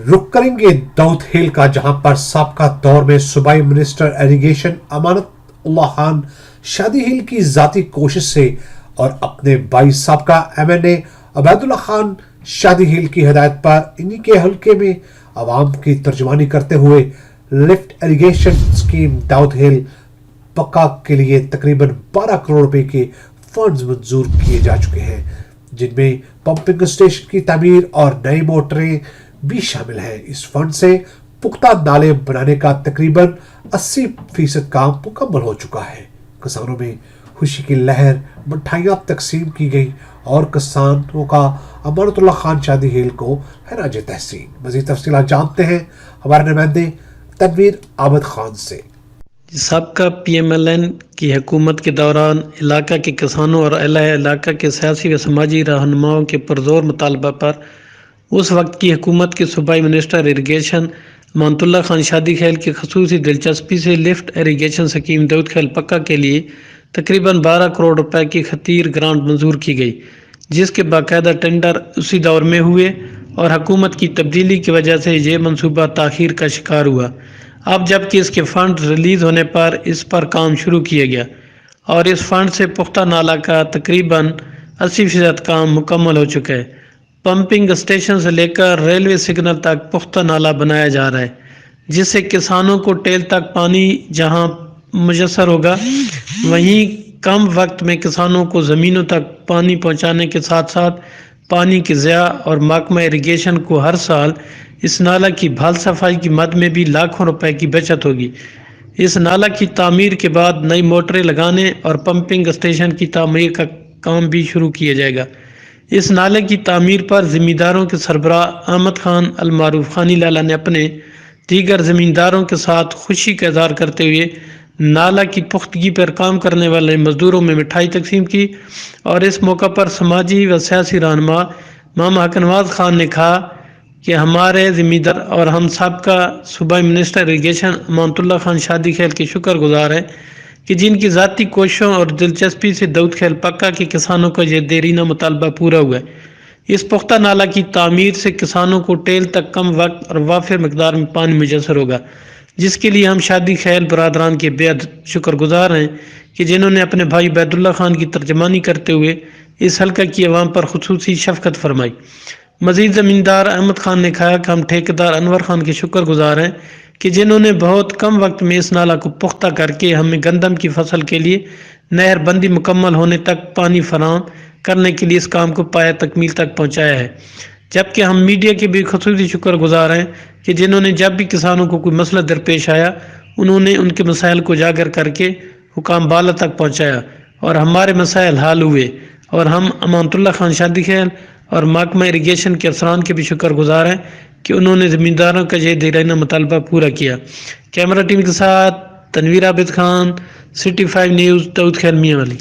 रुक करेंगे दाऊद हिल का, जहां पर साबका दौर में सूबाई मिनिस्टर इरिगेशन अमानत उल्लाह खान शादी हिल की जाती कोशिश से और अपने भाई साबका एमएनए अबैदुल्ला खान शादी हिल की हिदायत पर इन्हीं के हल्के में आवाम की तर्जुमानी करते हुए लिफ्ट इरिगेशन स्कीम दाऊद हिल पक्का के लिए तकरीबन 12 करोड़ रुपए के फंड्स मंजूर किए जा चुके हैं, जिनमें पंपिंग स्टेशन की तामीर और नई मोटरें भी शामिल हैं। इस फंड से पुख्ता नाले बनाने का तकरीबन 80% काम मुकम्मल हो चुका है। किसानों में खुशी की लहर, मिठाइयाँ तकसीम की गई और किसानों का अमानतुल्लाह खान शादी हिल को खराज तहसीन। मज़ीद तफसीलात जानते हैं हमारे नुमाइंदे तनवीर आबद खान से। सबका PMLN की हुकूमत के दौरान इलाका के किसानों और अहले इलाका के सियासी व समाजी रहनुमाओं के पुरजोर मुतालबा पर उस वक्त की हुकूमत के सूबाई मिनिस्टर इरिगेशन अमानतुल्लाह खान शादी खेल की खसूसी दिलचस्पी से लिफ्ट इरिगेशन स्कीम दाऊद खेल पक्का के लिए तकरीबन 12 करोड़ रुपए की खतीर ग्रांट मंजूर की गई, जिसके बाकायदा टेंडर उसी दौर में हुए और हुकूमत की तब्दीली की वजह से ये मनसूबा ताखीर का शिकार हुआ। अब जबकि इसके फंड रिलीज होने पर इस पर काम शुरू किया गया और इस फंड से पुख्ता नाला का तकरीबन 80% काम मुकम्मल हो चुका है। पंपिंग स्टेशन से लेकर रेलवे सिग्नल तक पुख्ता नाला बनाया जा रहा है, जिससे किसानों को टेल तक पानी जहां मुयस्सर होगा, वहीं कम वक्त में किसानों को ज़मीनों तक पानी पहुंचाने के साथ साथ पानी की ज़िया और महकमा इरिगेशन को हर साल इस नाला की भाल सफाई की मद में भी लाखों रुपए की बचत होगी। इस नाला की तामीर के बाद नई मोटरें लगाने और पंपिंग स्टेशन की तामीर का काम भी शुरू किया जाएगा। इस नाले की तामीर पर ज़मींदारों के सरबराह अहमद खान अल मारूफ खानी लाला ने अपने दीगर ज़मींदारों के साथ खुशी का इज़हार करते हुए नाला की पुख्तगी पर काम करने वाले मजदूरों में मिठाई तकसीम की और इस मौका पर समाजी व सियासी रहनुमा मामा हकनवाज खान ने कहा कि हमारे ज़मींदार और हम सब का सूबाई मिनिस्टर इरिगेशन अमानतुल्लाह खान शादी खेल के शुक्रगुजार हैं कि जिनकी ज़ाती कोशिशों और दिलचस्पी से दाऊद खेल पक्का के किसानों का यह देरीना मुतालबा पूरा हुआ है। इस पुख्ता नाला की तामीर से किसानों को टेल तक कम वक्त और वाफिर मकदार में पानी मुयस्सर होगा, जिसके लिए हम शादी खेल बरादरान के बेहद शुक्रगुजार हैं कि जिन्होंने अपने भाई अबैदुल्ला खान की तर्जमानी करते हुए इस हल्का की अवाम पर खुसूसी शफकत फरमाई। मजीद ज़मींदार अहमद खान ने कहा कि हम ठेकेदार अनवर खान के शुक्रगुजार हैं कि जिन्होंने बहुत कम वक्त में इस नाला को पुख्ता करके हमें गंदम की फसल के लिए नहर बंदी मुकम्मल होने तक पानी फराहम करने के लिए इस काम को पाया तकमील तक पहुँचाया है। जबकि हम मीडिया के भी खुसूसी शुक्रगुजार हैं कि जिन्होंने जब भी किसानों को कोई मसला दरपेश आया, उन्होंने उनके मसाइल को उजागर करके हुकाम बाला तक पहुँचाया और हमारे मसाइल हल हुए और हम अमानतुल्लाह खान शादी खेल और महकमा इरिगेशन के अफसरान के भी शुक्रगुजार हैं कि उन्होंने ज़मींदारों का ये देरीना मुतालबा पूरा किया। कैमरा टीम के साथ तनवीर आबिद खान, City 5 न्यूज़, दाऊद खेल मियां वाली।